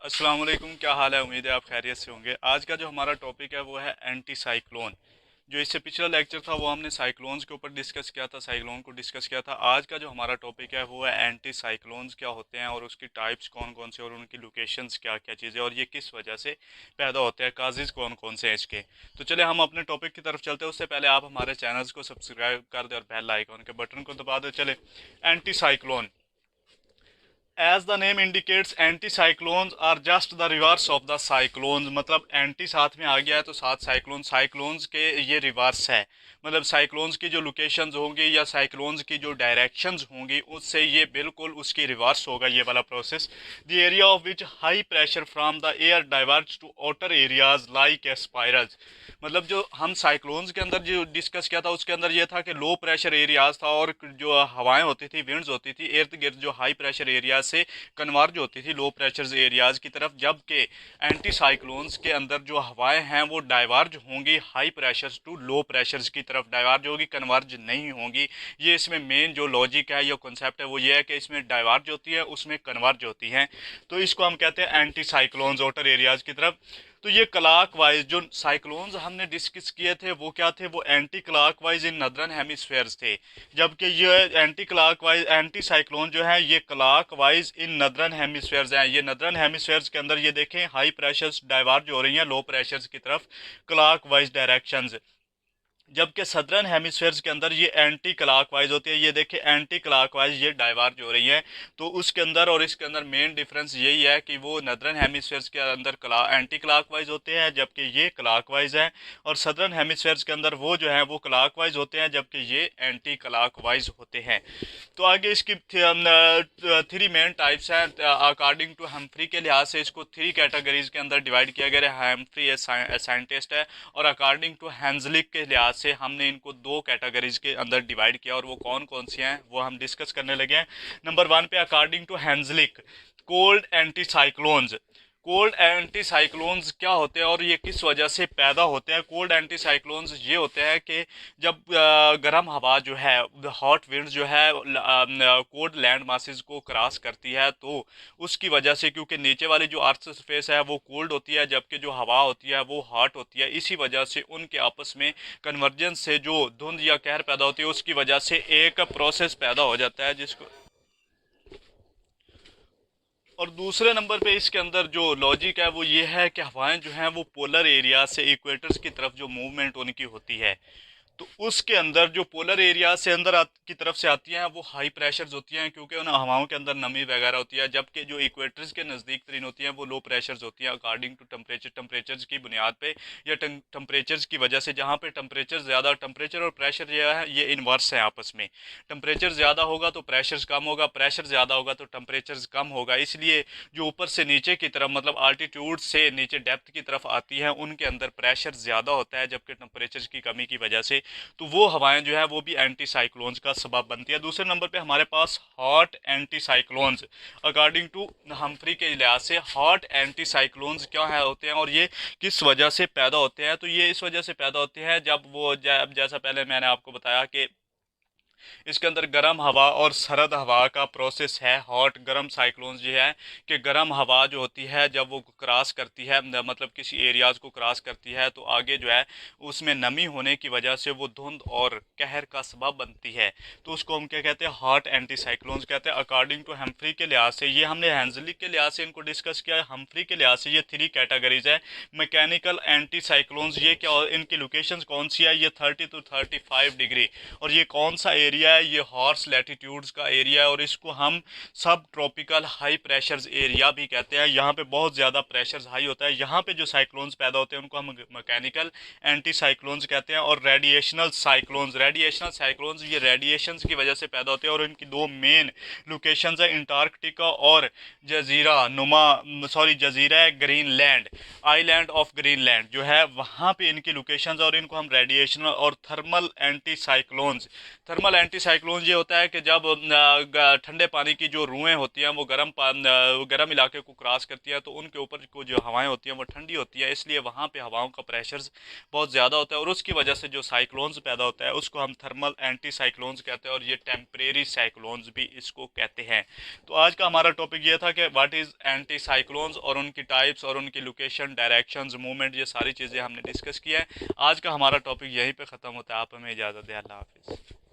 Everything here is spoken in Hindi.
अस्सलाम वालेकुम, क्या हाल है। उम्मीद है आप खैरियत से होंगे। आज का जो हमारा टॉपिक है वो है एंटी साइक्लोन। जो इससे पिछला लेक्चर था वो हमने साइक्लोन्स के ऊपर डिस्कस किया था, साइक्लोन को डिस्कस किया था। आज का जो हमारा टॉपिक है वो है एंटी साइक्लोन्स क्या होते हैं और उसकी टाइप्स कौन कौन से और उनकी लोकेशंस क्या क्या चीज़ें और ये किस वजह से पैदा होते हैं, काजेज़ कौन कौन से हैं इसके। तो चले हम अपने टॉपिक की तरफ चलते हैं। उससे पहले आप हमारे चैनल्स को सब्सक्राइब कर दें और बेल आइकन के बटन को दबा दें। चले, anti cyclone. As the name indicates anti cyclones are just the reverse of the cyclones. मतलब एंटी साथ में आ गया है तो साथ साइक्लोन, साइक्लोन्स के ये रिवर्स है। मतलब साइक्लोन्स की जो लोकेशंस होंगी या साइक्लोन्स की जो डायरेक्शंस होंगी उससे ये बिल्कुल उसकी रिवर्स होगा ये वाला process. The area of which high pressure from the air diverge to outer areas like a spirals. मतलब जो हम साइक्लोन्स के अंदर जो डिस्कस किया था उसके अंदर ये था कि लो प्रेशर एरियाज था और जो हवाएं होती थी, विंड्स होती थी इर्द गिर्द जो हाई प्रेशर एरियाज से कन्वर्ज होती थी लो प्रेशर एरियाज की तरफ। जबकि एंटी साइक्लोन्स के अंदर जो हवाएं हैं वो डाइवर्ज होंगी high pressure to low pressure की तरफ डाइवर्ज होगी, कन्वर्ज नहीं होंगी। ये इसमें मेन जो लॉजिक है या कॉन्सेप्ट है वो ये है कि इसमें डाइवर्ज होती है, उसमें कन्वर्ज होती हैं। तो इसको हम कहते हैं एंटी साइक्लोन्स आउटर एरियाज की तरफ। तो ये क्लॉक वाइज जो साइक्लोन्स हमने डिस्कस किए थे वो क्या थे, वो एंटी क्लॉक वाइज इन नदरन हेमिस्फेयर्स थे। जबकि ये anti clock wise anti cyclone जो है ये क्लॉक वाइज इन नदरन हेमिस्फेयर्स हैं। ये नदरन हेमिस्फेयर्स के अंदर ये देखें हाई प्रेशर्स डाइवर्ज हो रही हैं लो प्रेशर्स की तरफ क्लॉक वाइज डायरेक्शंस। जबकि सदर्न हेमिस्फेयर्स के अंदर ये एंटी क्लॉकवाइज होती है। ये देखिए एंटी क्लॉकवाइज ये डाइवर्ज हो रही है। तो उसके अंदर और इसके अंदर मेन डिफरेंस यही है कि वो नदरन हेमिस्फेयर्स के अंदर एंटी क्लॉकवाइज होते हैं जबकि ये क्लॉकवाइज है, और सदर्न हेमिस्फेयर्स के अंदर वो जो है वो क्लॉकवाइज होते हैं जबकि ये एंटी क्लॉकवाइज होते हैं। तो आगे इसकी थ्री मेन टाइप्स हैं। अकॉर्डिंग टू हम्फ्री के लिहाज से इसको थ्री कैटेगरीज के अंदर डिवाइड किया गया है। हम्फ्री साइंटिस्ट है और अकॉर्डिंग टू हैंजलिक के लिहाज से हमने इनको दो कैटेगरीज के अंदर डिवाइड किया और वो कौन कौन सी हैं वो हम डिस्कस करने लगे हैं। नंबर वन पे according to Hanzlik, cold anticyclones. Cold anticyclones क्या होते हैं और ये किस वजह से पैदा होते हैं। कोल्ड एंटी साइक्लोन्स ये होते हैं कि जब गर्म हवा जो है, हॉट विंड जो है कोल्ड लैंड मासेस को क्रॉस करती है तो उसकी वजह से, क्योंकि नीचे वाली जो अर्थ सरफेस है वो कोल्ड होती है जबकि जो हवा होती है वो हॉट होती है, इसी वजह से उनके आपस में कन्वर्जेंस से जो धुंध या कहर पैदा होती है उसकी वजह से एक प्रोसेस पैदा हो जाता है जिसको। और दूसरे नंबर पे इसके अंदर जो लॉजिक है वो ये है कि हवाएं जो हैं वो पोलर एरिया से इक्वेटर्स की तरफ जो मूवमेंट उनकी होती है तो उसके अंदर जो पोलर एरिया से अंदर की तरफ से आती हैं वो हाई प्रेशर्स होती हैं क्योंकि उन हवाओं के अंदर नमी वगैरह होती है। जबकि जो इक्वेटर्स के नज़दीक तरीन होती हैं वो लो प्रेशर्स होती हैं अकॉर्डिंग टू टेम्परेचर्स की बुनियाद पे या टेम्परेचर्स की वजह से। जहाँ पे टेम्परेचर ज़्यादा, टेम्परेचर और प्रेशर जो है ये इनवर्स है आपस में। टेम्परेचर ज़्यादा होगा तो प्रेशर्स कम होगा, प्रेशर ज़्यादा होगा तो टेम्परेचर कम होगा। इसलिए जो ऊपर से नीचे की तरफ मतलब आल्टीट्यूड से नीचे डेप्थ की तरफ आती हैं उनके अंदर प्रेशर ज़्यादा होता है जबकि टेम्परेचर की कमी की वजह से तो वो हवाएं जो है वो भी एंटी साइक्लोन्स का सबब बनती है। दूसरे नंबर पे हमारे पास hot anticyclones. According to Humphrey के लिहाज से हॉट एंटी साइक्लोन्स क्या है होते हैं और ये किस वजह से पैदा होते हैं। तो ये इस वजह से पैदा होते हैं जब वो जैसा पहले मैंने आपको बताया कि इसके अंदर गर्म हवा और सर्द हवा का प्रोसेस है। हॉट गर्म साइक्लोन्स ये है कि गर्म हवा जो होती है जब वो क्रॉस करती है मतलब किसी एरियाज को क्रॉस करती है तो आगे जो है उसमें नमी होने की वजह से वो धुंध और कहर का सबब बनती है। तो उसको हम क्या कहते हैं, हॉट एंटी साइक्लोन्स कहते हैं। अकॉर्डिंग टू हम्फ्री के लिहाज से, ये हमने हैंजलिक के लिहाज से इनको डिस्कस किया है, हम्फ्री के लिहाज से ये थ्री कैटेगरीज है। मैकेनिकल एंटी साइक्लोन्स ये क्या, इनकी लोकेशन कौन सी है, ये 30 to 35 डिग्री। और ये कौन सा एरिया है, ये हॉर्स लैटिट्यूड्स का एरिया है और इसको हम सब ट्रॉपिकल हाई प्रेशर्स एरिया भी कहते हैं। यहाँ पे बहुत ज़्यादा प्रेशर्स हाई होता है। यहाँ पे जो साइक्लोन्स पैदा होते हैं उनको हम मैकेनिकल एंटी साइक्लोन्स कहते हैं। और रेडिएशनल साइक्लोन्स, ये रेडिएशंस की वजह से पैदा होते हैं और इनकी दो मेन लोकेशंस है, अंटार्कटिका और जजीरा ग्रीनलैंड, आइलैंड ऑफ ग्रीनलैंड जो है वहाँ पे इनकी लोकेशंस और इनको हम रेडिएशनल और thermal anti cyclones thermal anti cyclone ये होता है कि जब ठंडे पानी की जो रुएं होती हैं वो गर्म इलाके को क्रॉस करती हैं, तो उनके ऊपर को जो हवाएं होती हैं वो ठंडी होती है, इसलिए वहाँ पे हवाओं का प्रेशर बहुत ज़्यादा होता है और उसकी वजह से जो साइक्लोन्स पैदा होता है उसको हम थर्मल एंटी साइक्लोन्स कहते हैं, और ये टेम्परेरी साइक्लोन्स भी इसको कहते हैं। तो आज का हमारा टॉपिक ये था कि व्हाट इज़ एंटी साइक्लोन्स और उनकी टाइप्स और उनकी लोकेशन, डायरेक्शंस, मूवमेंट, ये सारी चीज़ें हमने डिस्कस किया है। आज का हमारा टॉपिक यहीं पे ख़त्म होता है। आप हमें इजाज़त दें। अल्लाह हाफिज़।